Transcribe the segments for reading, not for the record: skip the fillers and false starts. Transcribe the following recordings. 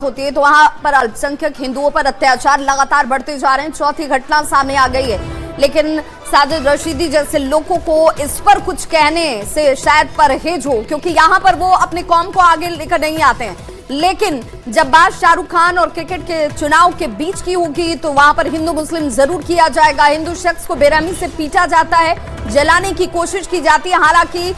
होती है तो वहां पर अल्पसंख्यक हिंदुओं पर अत्याचार लगातार बढ़ते जा रहे हैं। चौथी घटना सामने आ गई है, लेकिन साजिद रशीदी जैसे लोगों को इस पर कुछ कहने से शायद परहेज हो, क्योंकि यहाँ पर वो अपने कौम को आगे लेकर नहीं आते हैं। लेकिन जब बात शाहरुख खान और क्रिकेट के चुनाव के बीच की होगी तो वहां पर हिंदू मुस्लिम जरूर किया जाएगा। हिंदू शख्स को बेरहमी से पीटा जाता है, जलाने की कोशिश की जाती है। हालांकि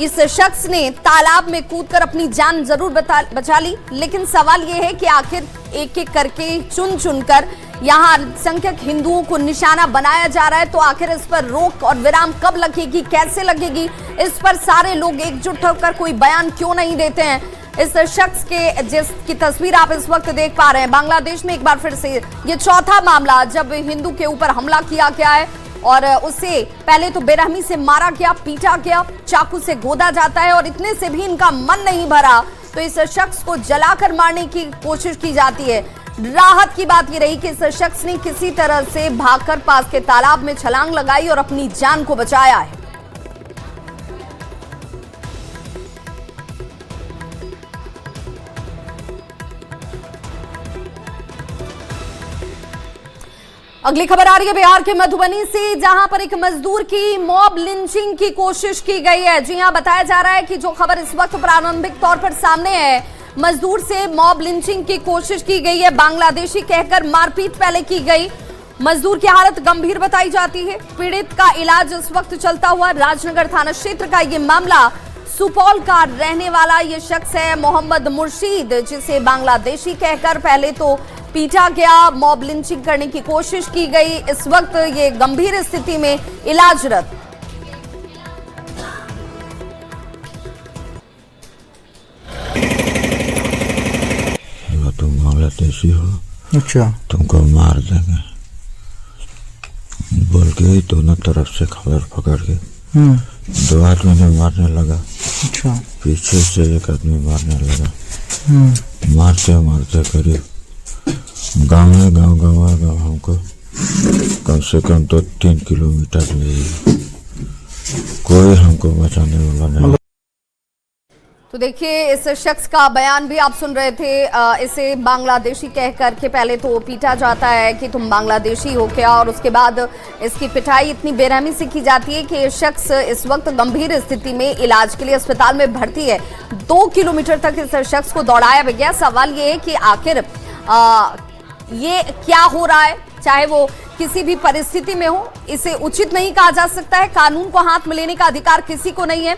इस शख्स ने तालाब में कूदकर अपनी जान जरूर बचा ली, लेकिन सवाल यह है कि आखिर एक एक करके चुन चुनकर यहाँ अल्पसंख्यक हिंदुओं को निशाना बनाया जा रहा है। तो आखिर इस पर रोक और विराम कब लगेगी, कैसे लगेगी, इस पर सारे लोग एकजुट होकर कोई बयान क्यों नहीं देते हैं। इस शख्स के जिसकी तस्वीर आप इस वक्त देख पा रहे हैं, बांग्लादेश में एक बार फिर से ये चौथा मामला जब हिंदू के ऊपर हमला किया गया है और उसे पहले तो बेरहमी से मारा गया, पीटा गया, चाकू से गोदा जाता है और इतने से भी इनका मन नहीं भरा तो इस शख्स को जलाकर मारने की कोशिश की जाती है। राहत की बात ये रही कि इस शख्स ने किसी तरह से भागकर पास के तालाब में छलांग लगाई और अपनी जान को बचाया है। अगली खबर आ रही है बिहार के मधुबनी से, जहां पर एक मजदूर की मॉब लिंचिंग की कोशिश की गई है। जी हां, बताया जा रहा है कि जो खबर इस वक्त प्रारंभिक तौर पर सामने है, मजदूर से मॉब लिंचिंग की कोशिश की गई है। बांग्लादेशी कहकर मारपीट पहले की गई। मजदूर की हालत गंभीर बताई जाती है। पीड़ित का इलाज इस वक्त चलता हुआ। राजनगर थाना क्षेत्र का ये मामला। सुपौल का रहने वाला ये शख्स है मोहम्मद मुर्शीद, जिसे बांग्लादेशी कहकर पहले तो पीटा गया, मॉब लिंचिंग करने की कोशिश की गई। इस वक्त ये गंभीर स्थिति में इलाजरत। तुम बांग्लादेशी हो, अच्छा, तुमको मार देंगे बोल के दोनों तरफ से खबर पकड़ के 2 आदमी ने मारने लगा। अच्छा, पीछे से एक आदमी मारने लगा। मारते मारते करीब गाँव हमको कम से कम 2-3 किलोमीटर में कोई हमको बचाने वाला नहीं। तो देखिए, इस शख्स का बयान भी आप सुन रहे थे। इसे बांग्लादेशी कह करके पहले तो पीटा जाता है कि तुम बांग्लादेशी हो क्या, और उसके बाद इसकी पिटाई इतनी बेरहमी से की जाती है कि ये शख्स इस वक्त गंभीर स्थिति में इलाज के लिए अस्पताल में भर्ती है। 2 किलोमीटर तक इस शख्स को दौड़ाया गया। सवाल ये है कि आखिर ये क्या हो रहा है, चाहे वो किसी भी परिस्थिति में हो, इसे उचित नहीं कहा जा सकता है। कानून को हाथ में लेने का अधिकार किसी को नहीं है।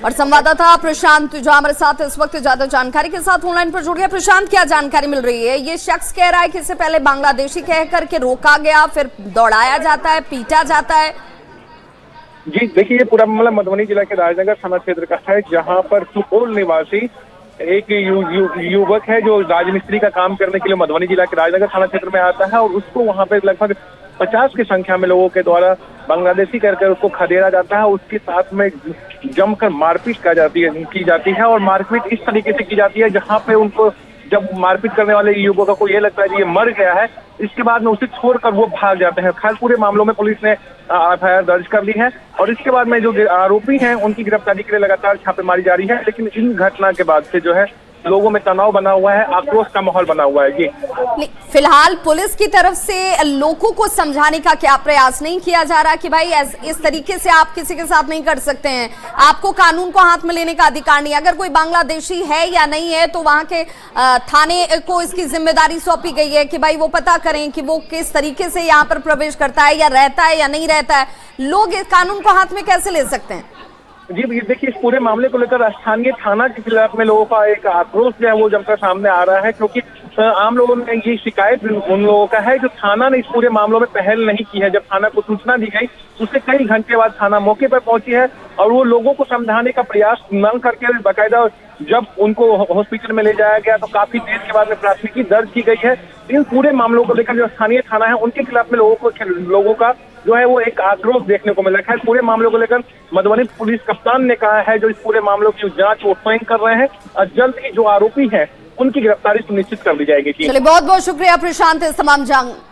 और संवाददाता प्रशांत जो हमारे साथ इस वक्त ज्यादा जानकारी के साथ ऑनलाइन पर जुड़ गया। प्रशांत, क्या जानकारी मिल रही है? ये शख्स कह रहा है कि इससे पहले बांग्लादेशी कह करके रोका गया, फिर दौड़ाया जाता है, पीटा जाता है। जी देखिए, ये पूरा मामला मधुबनी जिला के राजनगर थाना क्षेत्र का है, जहां पर सुपौल निवासी एक युवक है जो राजमिस्त्री का काम करने के लिए मधुबनी जिला के राजनगर थाना क्षेत्र में आता है और उसको वहां पे लगभग 50 की संख्या में लोगों के द्वारा बांग्लादेशी करके उसको खदेड़ा जाता है। उसके साथ में जमकर मारपीट की जाती है और मारपीट इस तरीके से की जाती है जहां पे उनको जब मारपीट करने वाले युवकों को ये लगता है कि ये मर गया है, इसके बाद में उसे छोड़कर वो भाग जाते हैं। खैर, पूरे मामलों में पुलिस ने एफआईआर दर्ज कर ली है और इसके बाद में जो आरोपी हैं उनकी गिरफ्तारी के लिए लगातार छापेमारी जारी है। लेकिन इन घटना के बाद से जो है लोगों में तनाव बना हुआ है, आक्रोश का माहौल बना हुआ है। जी फिलहाल पुलिस की तरफ से लोगों को समझाने का क्या प्रयास नहीं किया जा रहा कि भाई इस तरीके से आप किसी के साथ नहीं कर सकते हैं, आपको कानून को हाथ में लेने का अधिकार नहीं। अगर कोई बांग्लादेशी है या नहीं है तो वहां के थाने को इसकी जिम्मेदारी सौंपी गई है कि भाई वो पता करें कि वो किस तरीके से यहाँ पर प्रवेश करता है या रहता है या नहीं रहता है। लोग इस कानून को हाथ में कैसे ले सकते हैं? जी देखिए, इस पूरे मामले को लेकर स्थानीय थाना के खिलाफ में लोगों का एक आक्रोश जो है वो जमकर सामने आ रहा है, क्योंकि आम लोगों ने ये शिकायत उन लोगों का है जो थाना ने इस पूरे मामलों में पहल नहीं की है। जब थाना को सूचना दी गई उससे कई घंटे बाद थाना मौके पर पहुंची है और वो लोगों को समझाने का प्रयास न करके बाकायदा जब उनको हॉस्पिटल में ले जाया गया तो काफी देर के बाद में प्राथमिकी दर्ज की गई है। इन पूरे मामलों को लेकर जो स्थानीय थाना है उनके खिलाफ में लोगों का जो है वो एक आक्रोश देखने को मिला है। पूरे मामलों को लेकर मधुबनी पुलिस कप्तान ने कहा है जो इस पूरे मामलों की जांच वो स्वयं कर रहे हैं और जल्द ही जो आरोपी है उनकी गिरफ्तारी सुनिश्चित कर दी जाएगी। चलिए, बहुत बहुत शुक्रिया प्रशांत। इस तमाम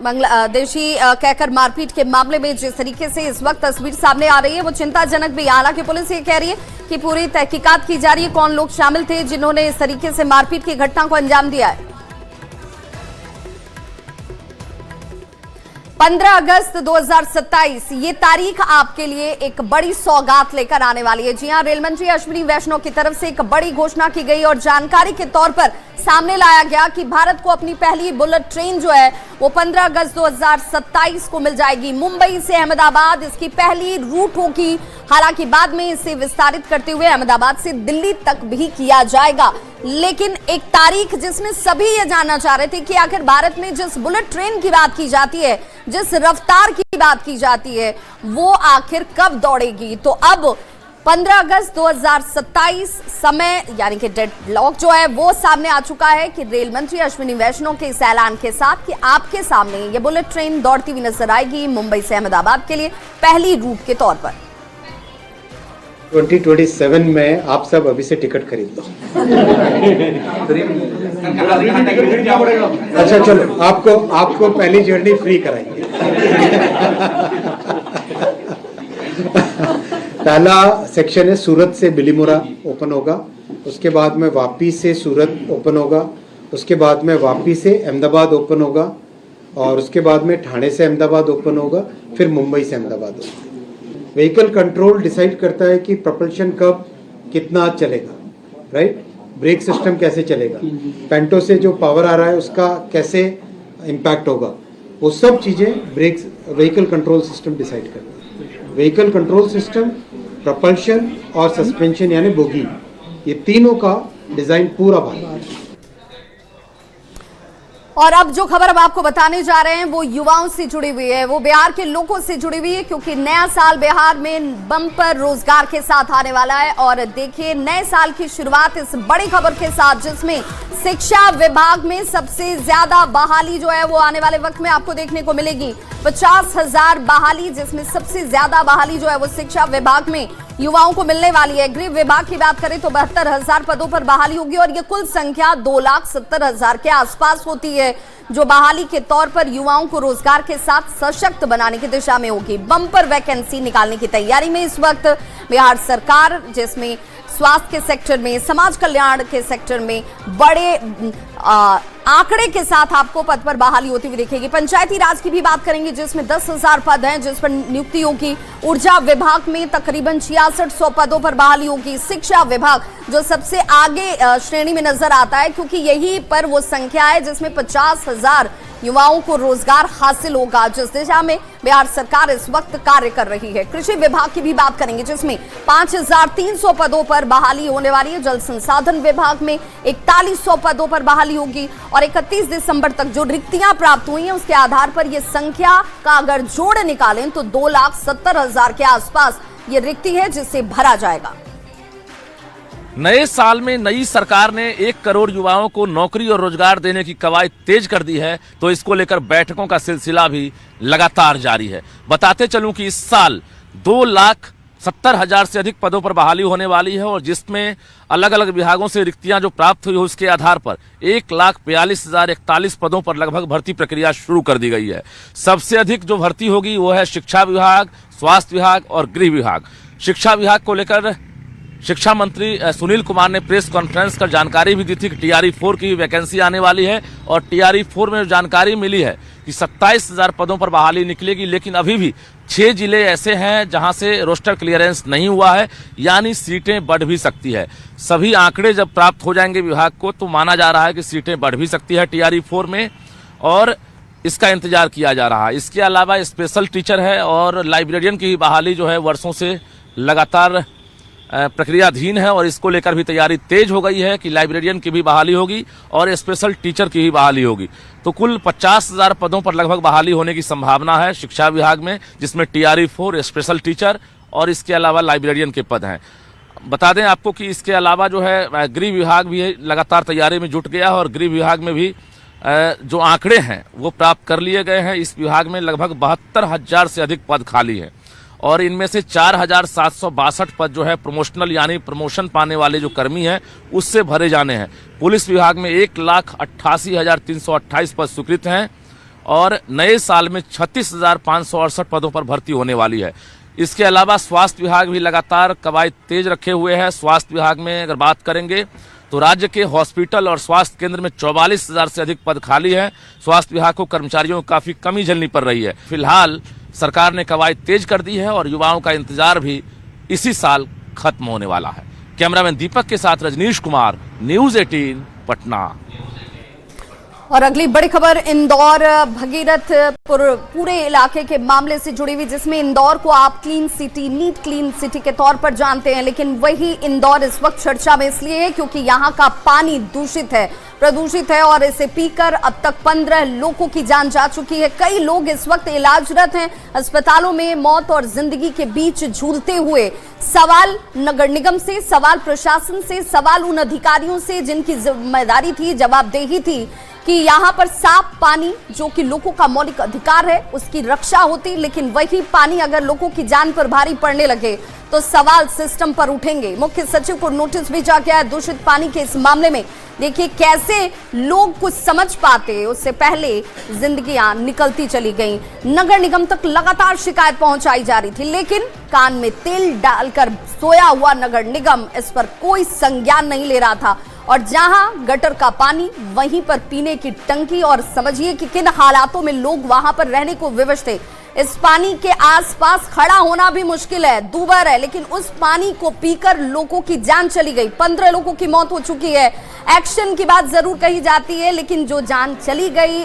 बांग्लादेशी कहकर मारपीट के मामले में जिस तरीके से इस वक्त तस्वीर सामने आ रही है वो चिंताजनक भी। हालांकि पुलिस ये कह रही है कि पूरी तहकीकात की जा रही है, कौन लोग शामिल थे जिन्होंने इस तरीके से मारपीट की घटना को अंजाम दिया है। 15 अगस्त 2027 ये तारीख आपके लिए एक बड़ी सौगात लेकर आने वाली है। जी हां, रेल मंत्री अश्विनी वैष्णव की तरफ से एक बड़ी घोषणा की गई और जानकारी के तौर पर सामने लाया गया कि भारत को अपनी पहली बुलेट ट्रेन जो है वो 15 अगस्त 2027 को मिल जाएगी। मुंबई से अहमदाबाद इसकी पहली रूट होगी। हालांकि बाद में इसे विस्तारित करते हुए अहमदाबाद से दिल्ली तक भी किया जाएगा। लेकिन एक तारीख जिसमें सभी ये जानना चाह रहे थे कि आखिर भारत में जिस बुलेट ट्रेन की बात की जाती है, जिस रफ्तार की बात की जाती है, वो आखिर कब दौड़ेगी। तो अब 15 अगस्त 2027 समय यानी कि डेडलॉक जो है वो सामने आ चुका है कि रेल मंत्री अश्विनी वैष्णव के इस ऐलान के साथ कि आपके सामने ये बुलेट ट्रेन दौड़ती हुई नजर आएगी मुंबई से अहमदाबाद के लिए पहली रूट के तौर पर। 2027 में आप सब अभी से टिकट खरीद लो। अच्छा चलो, आपको पहली जर्नी फ्री कराएंगे। पहला सेक्शन है सूरत से बिलीमोरा ओपन होगा, उसके बाद में वापी से सूरत ओपन होगा, उसके बाद में वापी से अहमदाबाद ओपन होगा और उसके बाद में ठाणे से अहमदाबाद ओपन होगा, फिर मुंबई से अहमदाबाद होगा। व्हीकल कंट्रोल डिसाइड करता है कि प्रपल्शन कब कितना चलेगा, राइट, ब्रेक सिस्टम कैसे चलेगा, पेंटो से जो पावर आ रहा है उसका कैसे इम्पैक्ट होगा, वो सब चीज़ें व्हीकल कंट्रोल सिस्टम डिसाइड करता है। व्हीकल कंट्रोल सिस्टम, प्रपल्शन और सस्पेंशन यानी बोगी, ये तीनों का डिजाइन पूरा भारत है। और अब जो खबर हम आपको बताने जा रहे हैं वो युवाओं से जुड़ी हुई है, वो बिहार के लोगों से जुड़ी हुई है, क्योंकि नया साल बिहार में बम्पर रोजगार के साथ आने वाला है। और देखिए, नए साल की शुरुआत इस बड़ी खबर के साथ जिसमें शिक्षा विभाग में सबसे ज्यादा बहाली जो है वो आने वाले वक्त में आपको देखने को मिलेगी। 50,000 बहाली, जिसमें सबसे ज्यादा बहाली जो है वो शिक्षा विभाग में युवाओं को मिलने वाली है। गृह विभाग की बात करें तो 72,000 पदों पर बहाली होगी और ये कुल संख्या 2,70,000 के आसपास होती है, जो बहाली के तौर पर युवाओं को रोजगार के साथ सशक्त बनाने की दिशा में होगी। बम्पर वैकेंसी निकालने की तैयारी में इस वक्त बिहार सरकार, जिसमें स्वास्थ्य के सेक्टर में, समाज कल्याण के सेक्टर में बड़े आंकड़े के साथ आपको पद पर बहाली होती हुई दिखेगी। पंचायती राज की भी बात करेंगे जिसमें 10,000 पद हैं जिस पर नियुक्ति होगी। ऊर्जा विभाग में तकरीबन 6600 पदों पर बहाली होगी। शिक्षा विभाग जो सबसे आगे श्रेणी में नजर आता है, क्योंकि यही पर वो संख्या है जिसमें 50,000 युवाओं को रोजगार हासिल होगा, जिस दिशा में बिहार सरकार इस वक्त कार्य कर रही है। कृषि विभाग की भी बात करेंगे जिसमें 5,300 पदों पर बहाली होने वाली है। जल संसाधन विभाग में 4100 पदों पर बहाली होगी और 31 दिसंबर तक जो रिक्तियां प्राप्त हुई हैं उसके आधार पर यह संख्या का अगर जोड़ निकालें तो 2,70,000 के आसपास ये रिक्ति है जिसे भरा जाएगा। नए साल में नई सरकार ने 1 करोड़ युवाओं को नौकरी और रोजगार देने की कवायद तेज कर दी है, तो इसको लेकर बैठकों का सिलसिला भी लगातार जारी है। बताते चलूं कि इस साल 2,70,000 से अधिक पदों पर बहाली होने वाली है और जिसमें अलग अलग विभागों से रिक्तियां जो प्राप्त हुई है उसके आधार पर 1,42,041 पदों पर लगभग भर्ती प्रक्रिया शुरू कर दी गई है। सबसे अधिक जो भर्ती होगी वो है शिक्षा विभाग, स्वास्थ्य विभाग और गृह विभाग। शिक्षा विभाग को लेकर शिक्षा मंत्री सुनील कुमार ने प्रेस कॉन्फ्रेंस कर जानकारी भी दी थी कि TRE-4 की वैकेंसी आने वाली है और TRE-4 में जानकारी मिली है कि 27,000 पदों पर बहाली निकलेगी, लेकिन अभी भी 6 जिले ऐसे हैं जहां से रोस्टर क्लियरेंस नहीं हुआ है, यानी सीटें बढ़ भी सकती है। सभी आंकड़े जब प्राप्त हो जाएंगे विभाग को तो माना जा रहा है कि सीटें बढ़ भी सकती है TRE-4 में और इसका इंतजार किया जा रहा है। इसके अलावा स्पेशल टीचर है और लाइब्रेरियन की बहाली जो है वर्षों से लगातार प्रक्रियाधीन है और इसको लेकर भी तैयारी तेज हो गई है कि लाइब्रेरियन की भी बहाली होगी और स्पेशल टीचर की भी बहाली होगी। तो कुल 50,000 पदों पर लगभग बहाली होने की संभावना है शिक्षा विभाग में, जिसमें TRE-4, स्पेशल टीचर और इसके अलावा लाइब्रेरियन के पद हैं। बता दें आपको कि इसके अलावा जो है गृह विभाग भी लगातार तैयारी में जुट गया है और गृह विभाग में भी जो आंकड़े हैं वो प्राप्त कर लिए गए हैं। इस विभाग में लगभग 72,000 से अधिक पद खाली हैं और इनमें से 4762 पद जो है प्रमोशनल यानी प्रमोशन पाने वाले जो कर्मी हैं उससे भरे जाने हैं। पुलिस विभाग में 1,88,328 पद स्वीकृत हैं और नए साल में 36,568 पदों पर भर्ती होने वाली है। इसके अलावा स्वास्थ्य विभाग भी लगातार कवायद तेज रखे हुए है। स्वास्थ्य विभाग में अगर बात करेंगे तो राज्य के हॉस्पिटल और स्वास्थ्य केंद्र में 44,000 से अधिक पद खाली हैं। स्वास्थ्य विभाग को कर्मचारियों को काफी कमी झेलनी पड़ रही है। फिलहाल सरकार ने कवायद तेज कर दी है और युवाओं का इंतजार भी इसी साल खत्म होने वाला है। कैमरामैन दीपक के साथ रजनीश कुमार, न्यूज़ 18 पटना। और अगली बड़ी खबर इंदौर भगीरथपुर पूरे इलाके के मामले से जुड़ी हुई, जिसमें इंदौर को आप clean city, neat clean city के तौर पर जानते हैं, लेकिन वही इंदौर इस वक्त चर्चा में इसलिए है क्योंकि यहाँ का पानी दूषित है, प्रदूषित है और इसे पीकर अब तक 15 लोगों की जान जा चुकी है। कई लोग इस वक्त इलाजरत हैं अस्पतालों में, मौत और जिंदगी के बीच झूलते हुए। सवाल नगर निगम से, सवाल प्रशासन से, सवाल उन अधिकारियों से जिनकी जिम्मेदारी थी, जवाबदेही थी कि यहाँ पर साफ पानी जो कि लोगों का मौलिक अधिकार है उसकी रक्षा होती, लेकिन वही पानी अगर लोगों की जान पर भारी पड़ने लगे तो सवाल सिस्टम पर उठेंगे। मुख्य सचिव को नोटिस भेजा गया है दूषित पानी के इस मामले में। देखिए कैसे लोग कुछ समझ पाते, उससे पहले जिंदगियां निकलती चली गईं। नगर निगम तक लगातार शिकायत पहुंचाई जा रही थी, लेकिन कान में तेल डालकर सोया हुआ नगर निगम इस पर कोई संज्ञान नहीं ले रहा था। और जहां गटर का पानी वहीं पर पीने की टंकी, और समझिए कि किन हालातों में लोग वहां पर रहने को विवश थे। इस पानी के आसपास खड़ा होना भी मुश्किल है, दूभर है, लेकिन उस पानी को पीकर लोगों की जान चली गई। 15 लोगों की मौत हो चुकी है। एक्शन की बात जरूर कही जाती है, लेकिन जो जान चली गई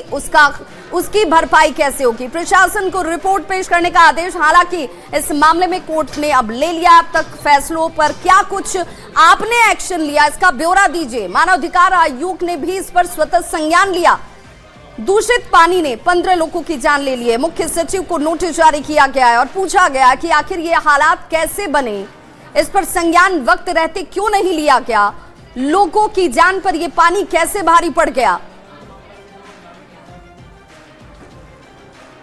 उसकी भरपाई कैसे होगी? प्रशासन को रिपोर्ट पेश करने का आदेश, हालांकि इस मामले में कोर्ट ने अब ले लिया। अब तक फैसलों पर क्या कुछ आपने एक्शन लिया, इसका ब्यौरा दीजिए। मानवाधिकार आयोग ने भी इस पर स्वतः संज्ञान लिया। दूषित पानी ने 15 लोगों की जान ले ली है। मुख्य सचिव को नोटिस जारी किया गया है और पूछा गया कि आखिर ये हालात कैसे बने, इस पर संज्ञान वक्त रहते क्यों नहीं लिया गया, लोगों की जान पर यह पानी कैसे भारी पड़ गया।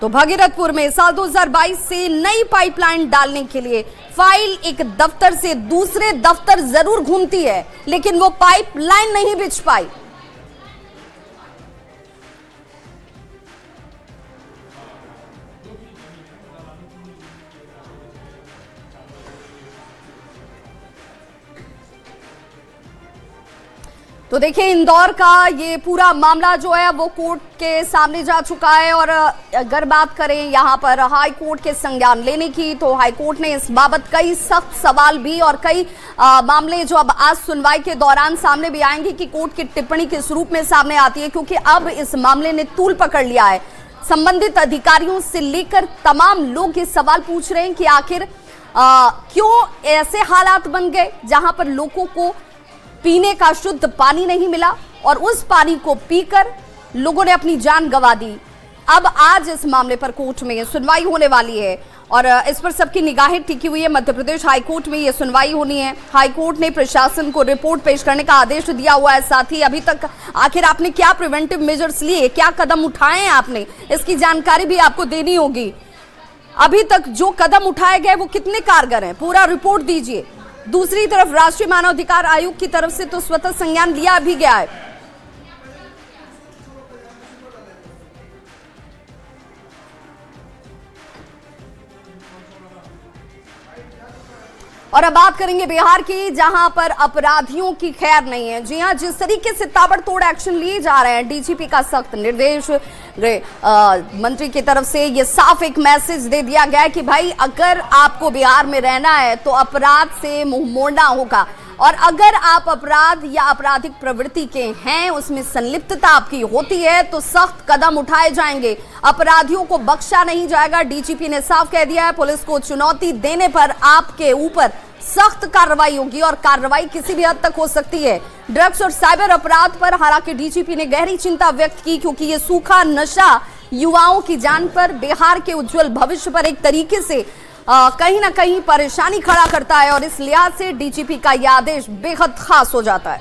तो भगीरथपुर में साल 2022 से नई पाइपलाइन डालने के लिए फाइल एक दफ्तर से दूसरे दफ्तर जरूर घूमती है, लेकिन वो पाइपलाइन नहीं बिछ पाई। तो देखिए इंदौर का ये पूरा मामला जो है वो कोर्ट के सामने जा चुका है। और अगर बात करें यहाँ पर हाई कोर्ट के संज्ञान लेने की, तो हाई कोर्ट ने इस बाबत कई सख्त सवाल भी और कई मामले जो अब आज सुनवाई के दौरान सामने भी आएंगे कि कोर्ट की टिप्पणी किस रूप में सामने आती है, क्योंकि अब इस मामले ने तूल पकड़ लिया है। संबंधित अधिकारियों से लेकर तमाम लोग ये सवाल पूछ रहे हैं कि आखिर क्यों ऐसे हालात बन गए जहां पर लोगों को पीने का शुद्ध पानी नहीं मिला और उस पानी को पीकर लोगों ने अपनी जान गंवा दी। अब आज इस मामले पर कोर्ट में सुनवाई होने वाली है और इस पर सबकी निगाहें टिकी हुई है। मध्य प्रदेश हाई कोर्ट में ये सुनवाई होनी है। हाई कोर्ट ने प्रशासन को रिपोर्ट पेश करने का आदेश दिया हुआ है। साथ ही अभी तक आखिर आपने क्या प्रिवेंटिव मेजर्स लिए, क्या कदम उठाए हैं आपने, इसकी जानकारी भी आपको देनी होगी। अभी तक जो कदम उठाए गए वो कितने कारगर हैं, पूरा रिपोर्ट दीजिए। दूसरी तरफ राष्ट्रीय मानवाधिकार आयोग की तरफ से तो स्वतः संज्ञान लिया भी गया है। और अब बात करेंगे बिहार की, जहां पर अपराधियों की खैर नहीं है। जी हां, जिस तरीके से ताबड़तोड़ एक्शन लिए जा रहे हैं, डीजीपी का सख्त निर्देश, मंत्री की तरफ से ये साफ एक मैसेज दे दिया गया है कि भाई अगर आपको बिहार में रहना है तो अपराध से मुंह मोड़ना होगा, और अगर आप अपराध या आपराधिक प्रवृत्ति के हैं, उसमें संलिप्तता आपकी होती है तो सख्त कदम उठाए जाएंगे, अपराधियों को बख्शा नहीं जाएगा। डीजीपी ने साफ कह दिया है, पुलिस को चुनौती देने पर आपके ऊपर सख्त कार्रवाई होगी और कार्रवाई किसी भी हद तक हो सकती है। ड्रग्स और साइबर अपराध पर हालांकि डीजीपी ने गहरी चिंता व्यक्त की, क्योंकि ये सूखा नशा युवाओं की जान पर, बिहार के उज्जवल भविष्य पर एक तरीके से कहीं ना कहीं परेशानी खड़ा करता है, और इस लिहाज से डीजीपी का यह आदेश बेहद खास हो जाता है।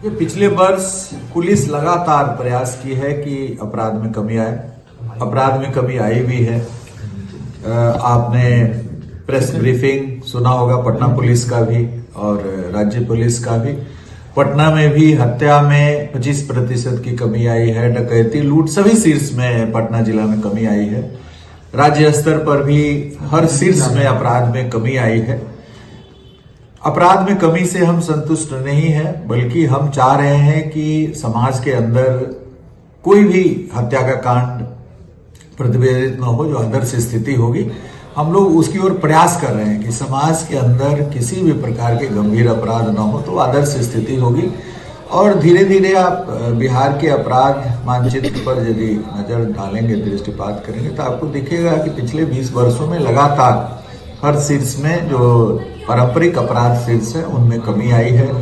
ये पिछले वर्ष पुलिस लगातार प्रयास की है कि अपराध में कमी आए, अपराध में कमी आई भी है। आपने प्रेस ब्रीफिंग सुना होगा पटना पुलिस का भी और राज्य पुलिस का भी। पटना में भी हत्या में 25% की कमी आई है, डकैती लूट सभी शीर्ष में पटना जिला में कमी आई है। राज्य स्तर पर भी हर शीर्ष में अपराध में कमी आई है। अपराध में कमी से हम संतुष्ट नहीं है, बल्कि हम चाह रहे हैं कि समाज के अंदर कोई भी हत्या का कांड प्रतिवेदित न हो, जो आदर्श स्थिति होगी। हम लोग उसकी ओर प्रयास कर रहे हैं कि समाज के अंदर किसी भी प्रकार के गंभीर अपराध न हो, तो आदर्श स्थिति होगी। और धीरे धीरे आप बिहार के अपराध मानचित्र पर यदि नजर डालेंगे, दृष्टिपात करेंगे, तो आपको दिखेगा कि पिछले 20 वर्षों में लगातार हर शीर्ष में जो पारंपरिक अपराध शीर्ष है उनमें कमी आई है।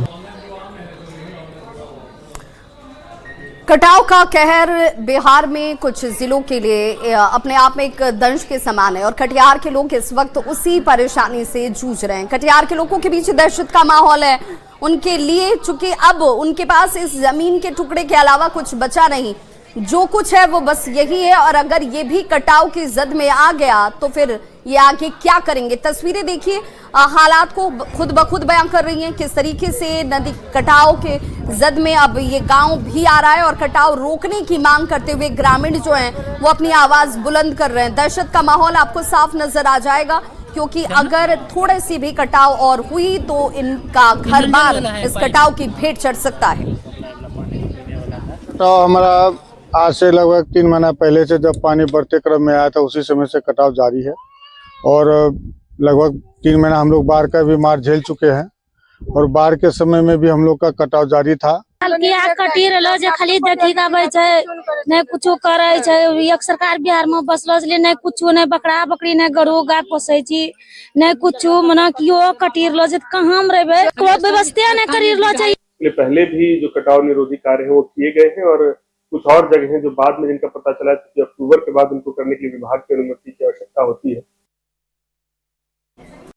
कटाव का कहर बिहार में कुछ जिलों के लिए अपने आप में एक दंश के समान है और कटिहार के लोग इस वक्त उसी परेशानी से जूझ रहे हैं। कटिहार के लोगों के बीच दहशत का माहौल है उनके लिए, चूंकि अब उनके पास इस जमीन के टुकड़े के अलावा कुछ बचा नहीं, जो कुछ है वो बस यही है। और अगर ये भी कटाव की जद में आ गया तो फिर ये आगे क्या करेंगे। तस्वीरें देखिए, हालात को खुद ब खुद बयां कर रही हैं किस तरीके से नदी कटाव के जद में अब ये गांव भी आ रहा है और कटाव रोकने की मांग करते हुए ग्रामीण जो हैं वो अपनी आवाज बुलंद कर रहे हैं। दहशत का माहौल आपको साफ नजर आ जाएगा, क्योंकि अगर थोड़े सी भी कटाव और हुई तो इनका घर बार इस कटाव की भेंट चढ़ सकता है। कटाव हमारा आज से लगभग 3 महीना पहले से जब पानी बढ़ते क्रम में आया था उसी समय से कटाव जारी है और लगभग 3 महीना हम लोग बाढ़ का भी मार झेल चुके हैं और बाढ़ के समय में भी हम लोग का कटाव जारी था। कटी रहो जे खाली देखी गाबै छै, नहीं कुछो करे छै। एक सरकार बिहार में बसलो छै, नहीं कुछो, नहीं बकरा बकरी, नहीं गरू गाय पोसै छी, नहीं कुछो। मना कियो कटी रहो जे कहां हम रहबे, कोई व्यवस्था नहीं करी रहो छै। पहले भी जो कटाव निरोधी कार्य है वो किए गए हैं और कुछ और जगह हैं जो बाद में जिनका पता चला कि अक्टूबर के बाद उनको करने के लिए विभाग की अनुमति की आवश्यकता होती है।